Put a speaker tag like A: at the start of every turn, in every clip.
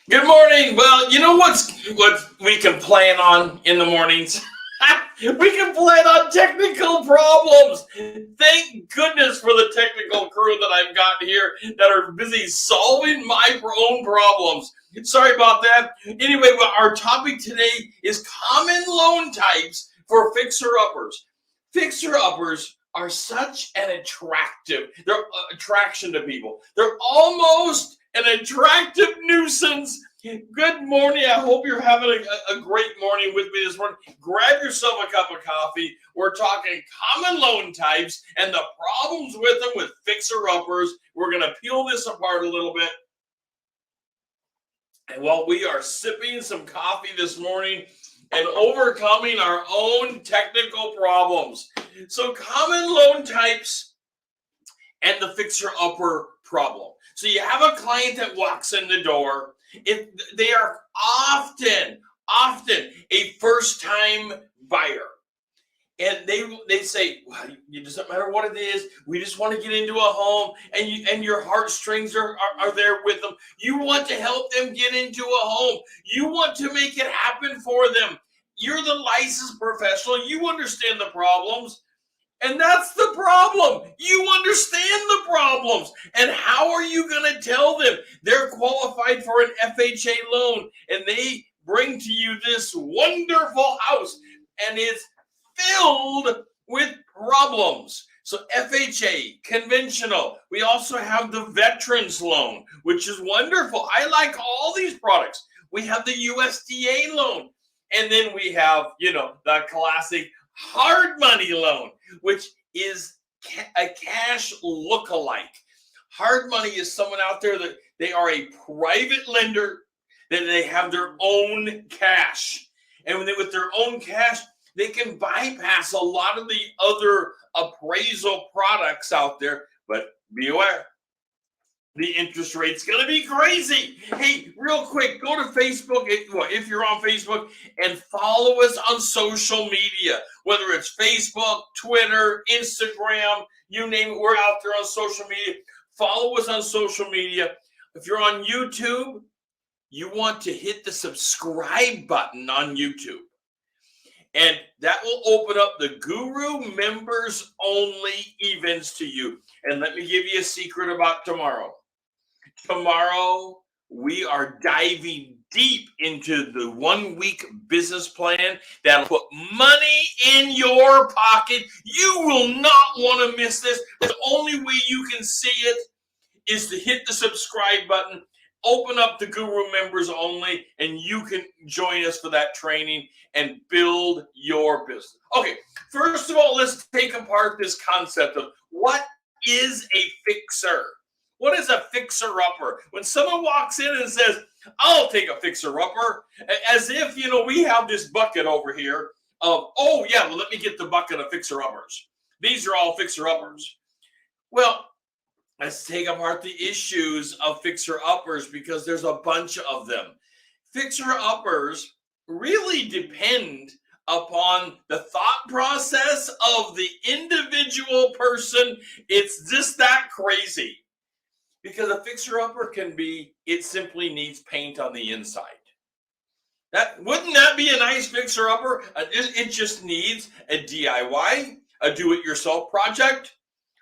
A: Good morning. Well, you know what we can plan on in the mornings? We can plan on technical problems. Thank goodness for the technical crew that I've got here that are busy solving my own problems. Sorry about that. Anyway, well, our topic today is common loan types for fixer-uppers. Fixer-uppers are such an they're attraction to people. They're almost an attractive nuisance. Good morning. I hope you're having a great morning with me this morning. Grab yourself a cup of coffee. We're talking common loan types and the problems with them with fixer-uppers. We're going to peel this apart a little bit. And while we are sipping some coffee this morning and overcoming our own technical problems. So common loan types and the fixer-upper problem. So you have a client that walks in the door. If they are often a first-time buyer, and they say, well, it doesn't matter what it is. We just want to get into a home, and your heartstrings are there with them. You want to help them get into a home. You want to make it happen for them. You're the licensed professional. You understand the problems. And that's the problem. You understand the problems. And how are you going to tell them they're qualified for an FHA loan and they bring to you this wonderful house and it's filled with problems? So FHA, conventional. We also have the veterans loan, which is wonderful. I like all these products. We have the USDA loan. And then we have, the classic hard money loan, which is a cash look-alike. Hard money is someone out there that they are a private lender, that they have their own cash. And with their own cash, they can bypass a lot of the other appraisal products out there. But be aware, the interest rate's going to be crazy. Hey, real quick, go to Facebook, if you're on Facebook, and follow us on social media, whether it's Facebook, Twitter, Instagram, you name it, we're out there on social media. Follow us on social media. If you're on YouTube, you want to hit the subscribe button on YouTube. And that will open up the Guru members only events to you. And let me give you a secret about tomorrow. Tomorrow, we are diving deep into the 1-week business plan that'll put money in your pocket. You will not want to miss this. The only way you can see it is to hit the subscribe button, open up the Guru members only, and you can join us for that training and build your business. Okay, first of all, let's take apart this concept of what is a fixer. What is a fixer-upper? When someone walks in and says, I'll take a fixer-upper, as if, we have this bucket over here of, oh, yeah, well, let me get the bucket of fixer-uppers. These are all fixer-uppers. Well, let's take apart the issues of fixer-uppers because there's a bunch of them. Fixer-uppers really depend upon the thought process of the individual person. It's just that crazy. Because a fixer-upper it simply needs paint on the inside. Wouldn't that be a nice fixer-upper? It just needs a DIY, a do-it-yourself project.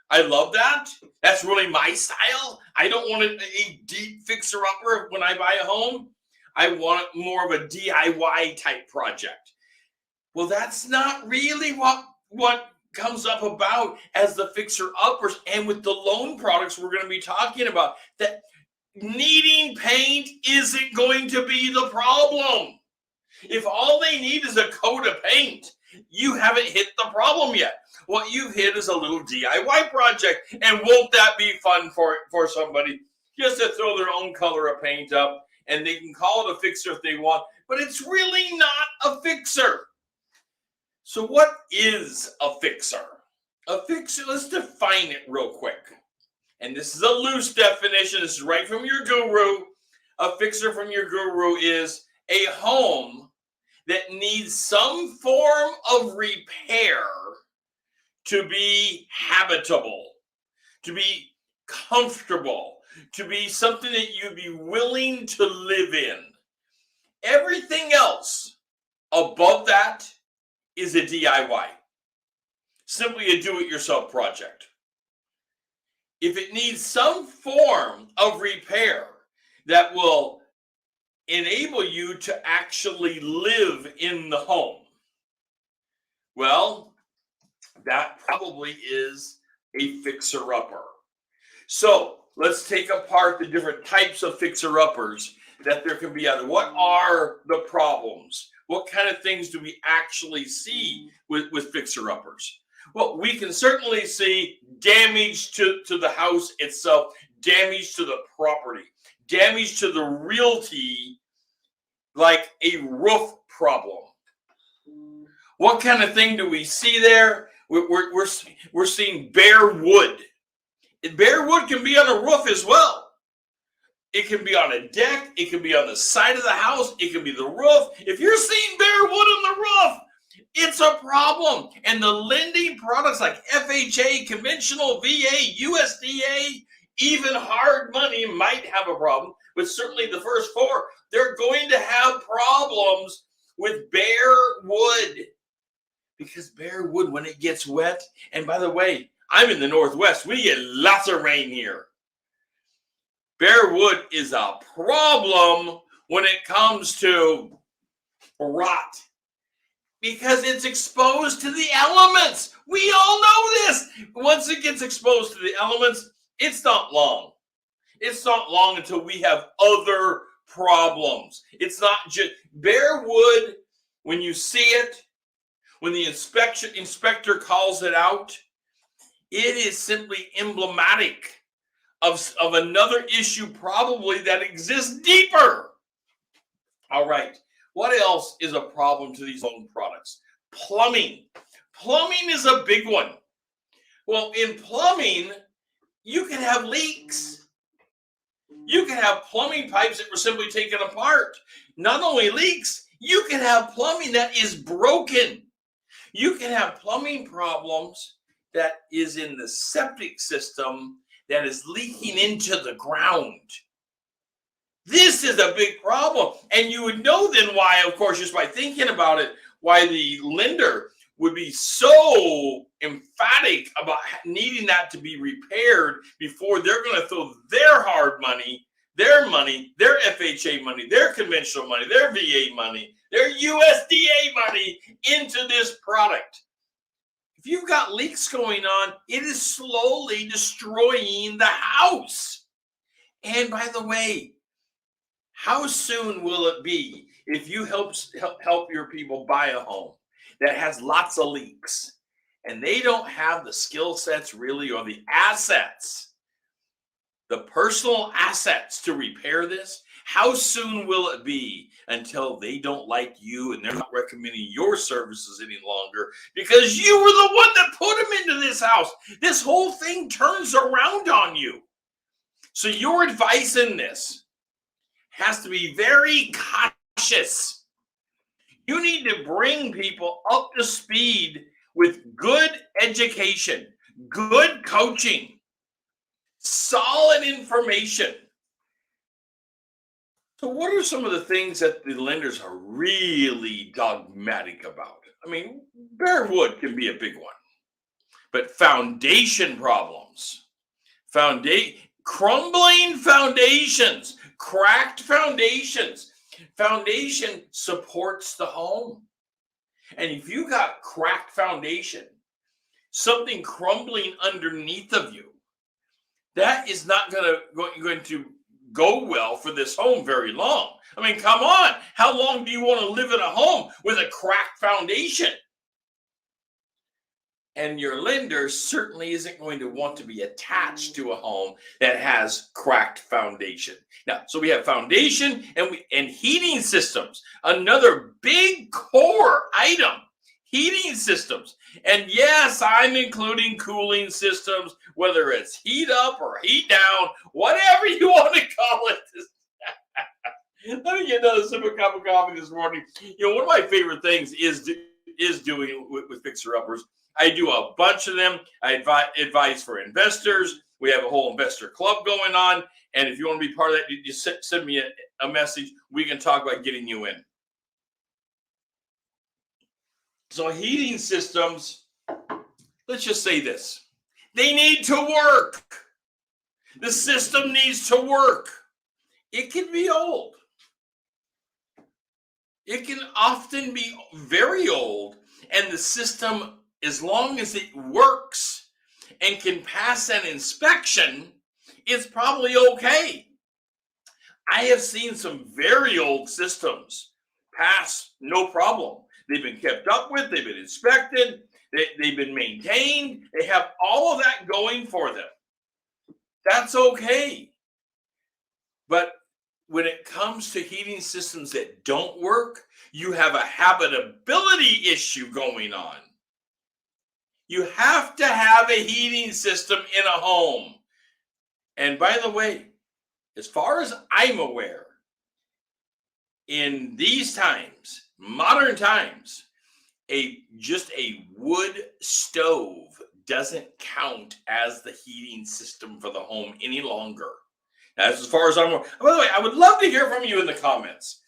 A: I love that. That's really my style. I don't want a deep fixer-upper when I buy a home. I want more of a DIY type project. Well, that's not really what comes up about as the fixer-uppers, and with the loan products we're going to be talking about, that needing paint isn't going to be the problem. If all they need is a coat of paint, you haven't hit the problem yet. What you've hit is a little DIY project, and won't that be fun for somebody just to throw their own color of paint up, and they can call it a fixer if they want, but it's really not a fixer. So what is a fixer? A fixer, let's define it real quick. And this is a loose definition. This is right from your guru. A fixer from your guru is a home that needs some form of repair to be habitable, to be comfortable, to be something that you'd be willing to live in. Everything else above that is a DIY, simply a do-it-yourself project. If it needs some form of repair that will enable you to actually live in the home, well, that probably is a fixer-upper. So let's take apart the different types of fixer-uppers that there can be out there. What are the problems? What kind of things do we actually see with fixer-uppers? Well, we can certainly see damage to the house itself, damage to the property, damage to the realty, like a roof problem. What kind of thing do we see there? We're seeing bare wood. Bare wood can be on a roof as well. It can be on a deck. It can be on the side of the house. It can be the roof. If you're seeing bare wood on the roof, it's a problem. And the lending products like FHA, Conventional, VA, USDA, even hard money might have a problem. But certainly the first four, they're going to have problems with bare wood. Because bare wood, when it gets wet, and by the way, I'm in the Northwest, we get lots of rain here. Bare wood is a problem when it comes to rot because it's exposed to the elements. We all know this. Once it gets exposed to the elements, it's not long. It's not long until we have other problems. It's not just bare wood. When you see it, when the inspector calls it out, it is simply emblematic of another issue probably that exists deeper. All right. What else is a problem to these home products? Plumbing. Plumbing is a big one. Well, in plumbing, you can have leaks. You can have plumbing pipes that were simply taken apart. Not only leaks, you can have plumbing that is broken. You can have plumbing problems that is in the septic system that is leaking into the ground. This is a big problem. And you would know then why, of course, just by thinking about it, why the lender would be so emphatic about needing that to be repaired before they're going to throw their hard money, their FHA money, their conventional money, their VA money, their USDA money into this product. If you've got leaks going on, it is slowly destroying the house. And by the way, how soon will it be if you help your people buy a home that has lots of leaks and they don't have the skill sets really or the assets, the personal assets to repair this? How soon will it be until they don't like you and they're not recommending your services any longer because you were the one that put them into this house? This whole thing turns around on you. So your advice in this has to be very cautious. You need to bring people up to speed with good education, good coaching, solid information. So what are some of the things that the lenders are really dogmatic about? I mean, bare wood can be a big one, but foundation problems, crumbling foundations, cracked foundations. Foundation supports the home. And if you got cracked foundation, something crumbling underneath of you, that is not going to go well for this home very long. I mean, come on. How long do you want to live in a home with a cracked foundation? And your lender certainly isn't going to want to be attached to a home that has cracked foundation. Now, so we have foundation and heating systems. Another big core item, heating systems. And yes, I'm including cooling systems, whether it's heat up or heat down, whatever you want to call it. Let me get another sip of cup of coffee this morning. You know, one of my favorite things is doing with fixer-uppers. I do a bunch of them. I advise for investors We have a whole investor club going on. And if you want to be part of that, you just send me a message. We can talk about getting you in. So heating systems, let's just say this. They need to work. The system needs to work. It can be old. It can often be very old. And the system, as long as it works and can pass an inspection, it's probably okay. I have seen some very old systems pass no problem. They've been kept up with, they've been inspected, they've been maintained, they have all of that going for them. That's okay. But when it comes to heating systems that don't work, you have a habitability issue going on. You have to have a heating system in a home. And by the way, as far as I'm aware, in these times, modern times, just a wood stove doesn't count as the heating system for the home any longer. That's as far as I'm aware. By the way, I would love to hear from you in the comments.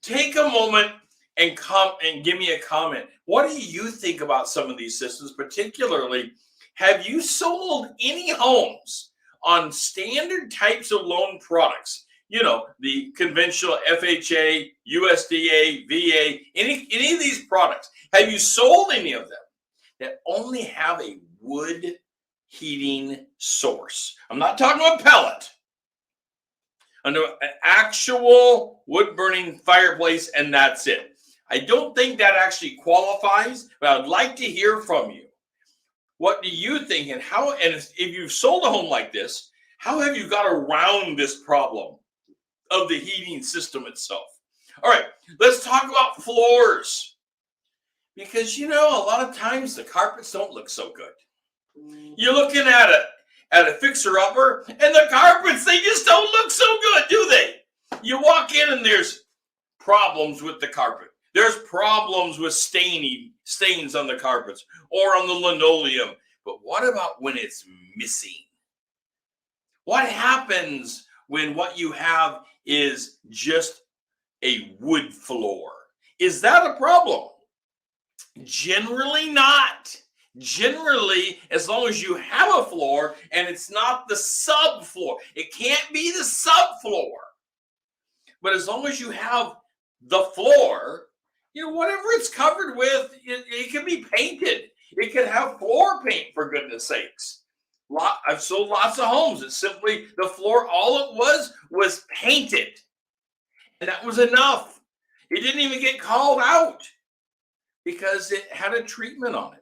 A: Take a moment and come and give me a comment. What do you think about some of these systems? Particularly, have you sold any homes on standard types of loan products? You know, the conventional FHA, USDA, VA, any of these products. Have you sold any of them that only have a wood heating source? I'm not talking about pellet. An actual wood burning fireplace, and that's it. I don't think that actually qualifies, but I'd like to hear from you. What do you think, and how? And if you've sold a home like this, how have you got around this problem of the heating system itself? All right, let's talk about floors, because you know a lot of times the carpets don't look so good. You're looking at a fixer-upper, and the carpets, they just don't look so good, do they? You walk in and there's problems with the carpet. There's problems with stains on the carpets or on the linoleum. But what about when it's missing? What happens when what you have is just a wood floor? Is that a problem? Generally not. Generally, as long as you have a floor and it's not the subfloor. It can't be the subfloor. But as long as you have the floor, you know, whatever it's covered with, it can be painted. It can have floor paint, for goodness sakes. I've sold lots of homes. It's simply the floor, all it was painted. And that was enough. It didn't even get called out because it had a treatment on it.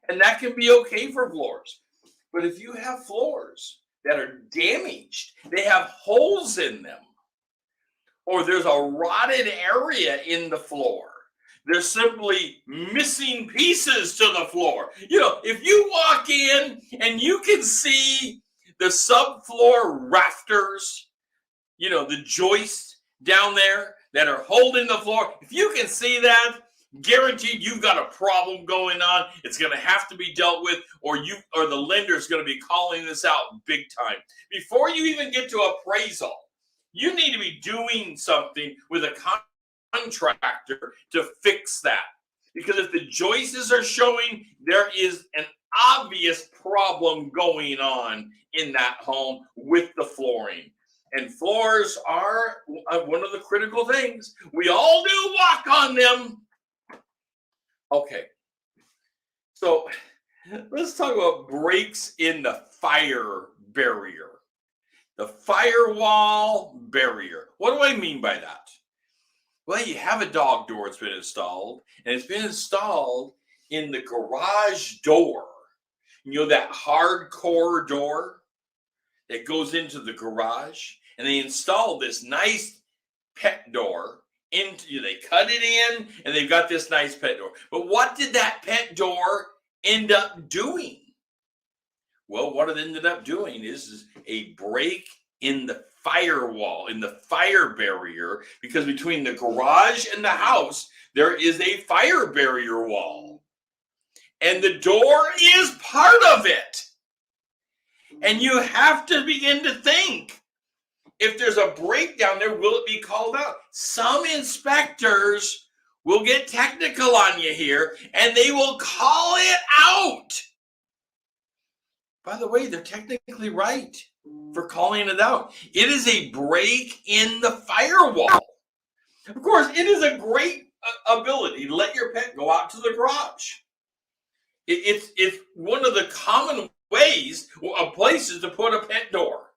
A: And that can be okay for floors. But if you have floors that are damaged, they have holes in them, or there's a rotted area in the floor, there's simply missing pieces to the floor. You know, if you walk in and you can see the subfloor rafters, you know, the joists down there that are holding the floor, if you can see that, guaranteed you've got a problem going on. It's going to have to be dealt with, or the lender is going to be calling this out big time. Before you even get to appraisal, you need to be doing something with a contractor to fix that. Because if the joists are showing, there is an obvious problem going on in that home with the flooring. And floors are one of the critical things. We all do walk on them. Okay, so let's talk about breaks in the fire barrier. The firewall barrier. What do I mean by that? Well, you have a dog door that's been installed, and it's been installed in the garage door. You know, that hardcore door that goes into the garage, and they installed this nice pet door. They cut it in, and they've got this nice pet door. But what did that pet door end up doing? Well, what it ended up doing is a break in the firewall, in the fire barrier, because between the garage and the house, there is a fire barrier wall. And the door is part of it. And you have to begin to think, if there's a breakdown there, will it be called out? Some inspectors will get technical on you here and they will call it out. By the way, they're technically right for calling it out. It is a break in the firewall. Of course, it is a great ability to let your pet go out to the garage. It's one of the common ways of places to put a pet door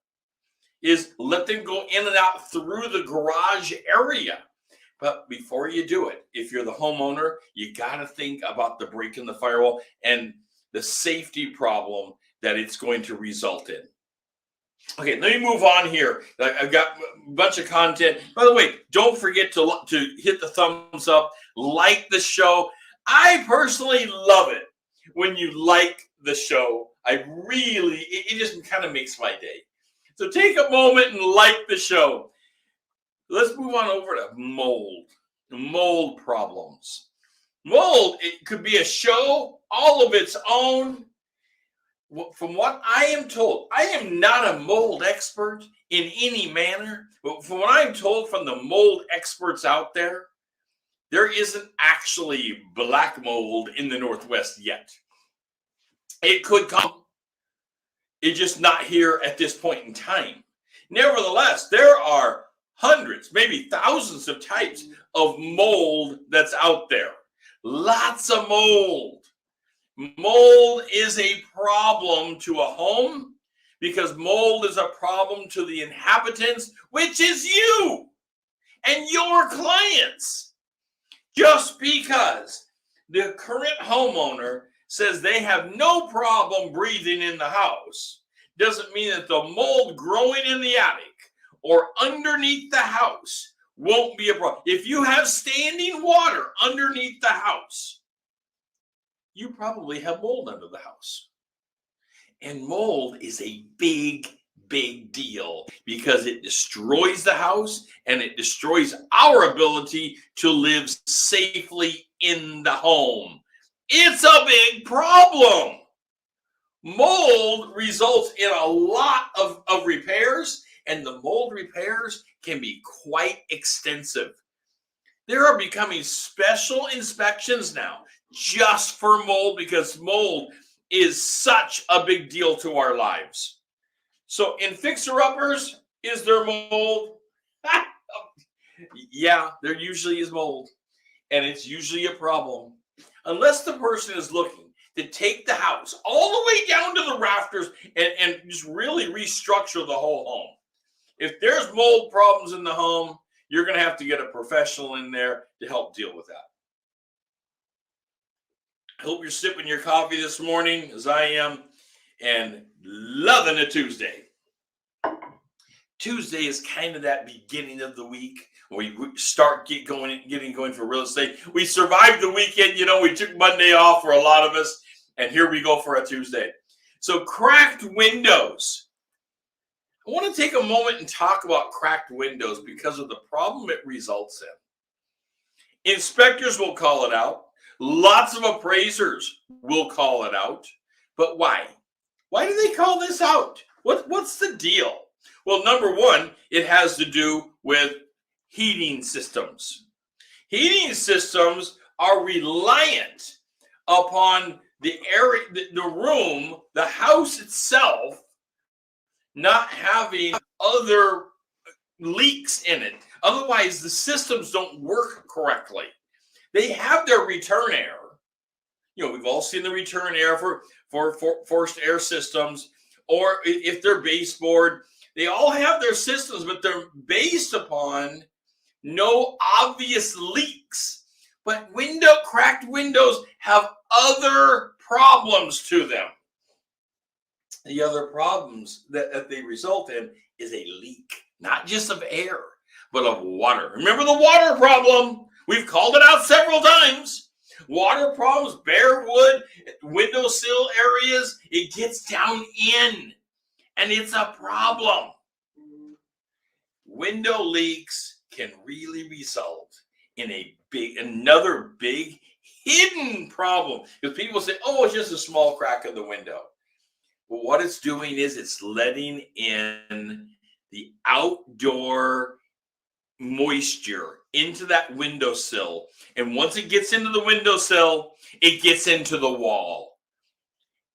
A: is let them go in and out through the garage area. But before you do it, if you're the homeowner, you got to think about the break in the firewall and the safety problem that it's going to result in. Okay, let me move on here. I've got a bunch of content. By the way, don't forget to hit the thumbs up, like the show. I personally love it when you like the show. It just kind of makes my day. So take a moment and like the show. Let's move on over to mold problems. Mold, it could be a show all of its own. From what I am told, I am not a mold expert in any manner, but from what I'm told from the mold experts out there, there isn't actually black mold in the Northwest yet. It could come. It's just not here at this point in time. Nevertheless, there are hundreds, maybe thousands of types of mold that's out there. Lots of mold. Mold is a problem to a home because mold is a problem to the inhabitants, which is you and your clients. Just because the current homeowner says they have no problem breathing in the house doesn't mean that the mold growing in the attic or underneath the house won't be a problem. If you have standing water underneath the house, you probably have mold under the house. And mold is a big deal because it destroys the house and it destroys our ability to live safely in the home. It's a big problem. Mold results in a lot of repairs, and the mold repairs can be quite extensive. There are becoming special inspections now just for mold because mold is such a big deal to our lives. So in fixer-uppers, is there mold? Yeah, there usually is mold, and it's usually a problem. Unless the person is looking to take the house all the way down to the rafters and just really restructure the whole home. If there's mold problems in the home, you're going to have to get a professional in there to help deal with that. I hope you're sipping your coffee this morning, as I am, and loving a Tuesday. Tuesday is kind of that beginning of the week when we start getting going for real estate. We survived the weekend, we took Monday off for a lot of us, and here we go for a Tuesday. So cracked windows. I want to take a moment and talk about cracked windows because of the problem it results in. Inspectors will call it out. Lots of appraisers will call it out. But why? Why do they call this out? What's the deal? Well, number one, it has to do with heating systems. Heating systems are reliant upon the area, the room, the house itself, not having other leaks in it. Otherwise, the systems don't work correctly. They have their return air. We've all seen the return air for forced air systems, or if they're baseboard, they all have their systems, but they're based upon no obvious leaks. But cracked windows have other problems to them. The other problems that they result in is a leak, not just of air, but of water. Remember the water problem? We've called it out several times. Water problems, bare wood, windowsill areas, it gets down in, and it's a problem. Window leaks can really result in another big hidden problem. Because people say, oh, it's just a small crack in the window. what it's doing is it's letting in the outdoor moisture into that windowsill. And once it gets into the windowsill, it gets into the wall.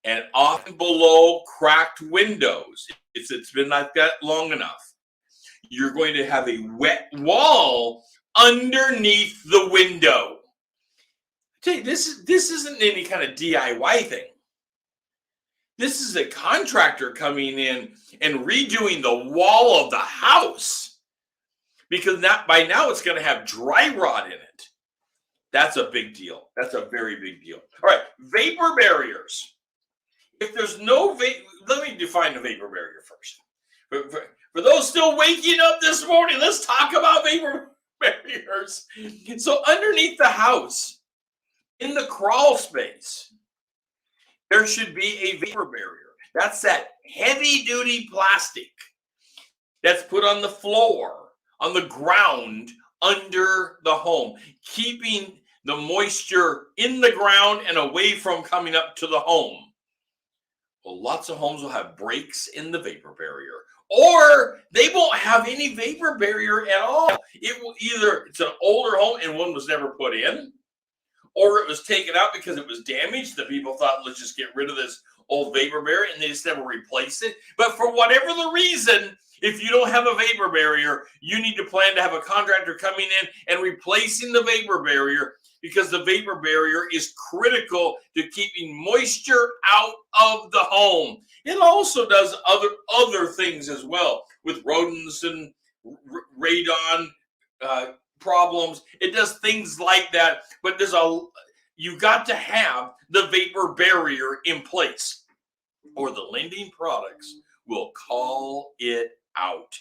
A: And often below cracked windows, it's been like that long enough, you're going to have a wet wall underneath the window. Tell you, this isn't any kind of DIY thing. This is a contractor coming in and redoing the wall of the house, because by now it's going to have dry rot in it. That's a big deal. That's a very big deal. All right, vapor barriers. If there's no let me define the vapor barrier first. For those still waking up this morning, let's talk about vapor barriers. So underneath the house, in the crawl space, there should be a vapor barrier. That's that heavy-duty plastic that's put on the floor, on the ground, under the home, keeping the moisture in the ground and away from coming up to the home. Well, lots of homes will have breaks in the vapor barrier, or they won't have any vapor barrier at all. It will either, it's an older home and one was never put in, or it was taken out because it was damaged. The people thought, let's just get rid of this old vapor barrier, and they just never replaced it. But for whatever the reason, if you don't have a vapor barrier, you need to plan to have a contractor coming in and replacing the vapor barrier, because the vapor barrier is critical to keeping moisture out of the home. It also does other things as well with rodents and radon problems. It does things like that, but you got to have the vapor barrier in place, or the lending products will call it out.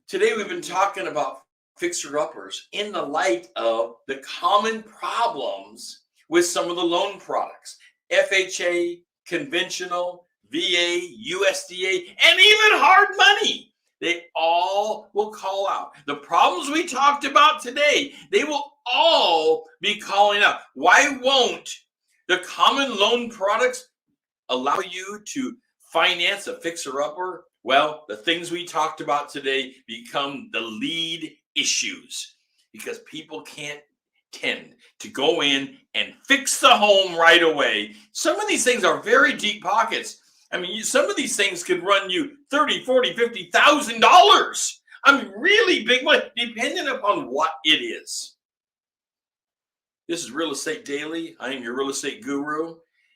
A: Today we've been talking about fixer-uppers in the light of the common problems with some of the loan products. FHA, Conventional, VA, USDA, and even hard money. They all will call out. The problems we talked about today, they will all be calling out. Why won't the common loan products allow you to finance a fixer-upper? Well, the things we talked about today become the lead issues, because people can't tend to go in and fix the home right away. Some of these things are very deep pockets. I mean, some of these things could run you $30,000, $40,000, $50,000. I mean, really big money, depending upon what it is. This is Real Estate Daily. I am your real estate guru,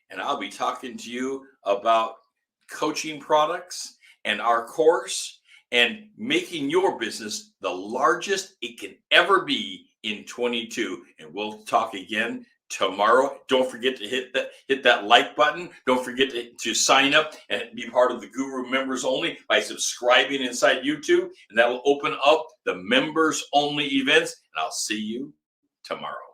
A: and I'll be talking to you about coaching products and our course, and making your business the largest it can ever be in 22. And we'll talk again tomorrow. Don't forget to hit that like button. Don't forget to sign up and be part of the Guru Members Only by subscribing inside YouTube, and that will open up the members only events. And I'll see you tomorrow.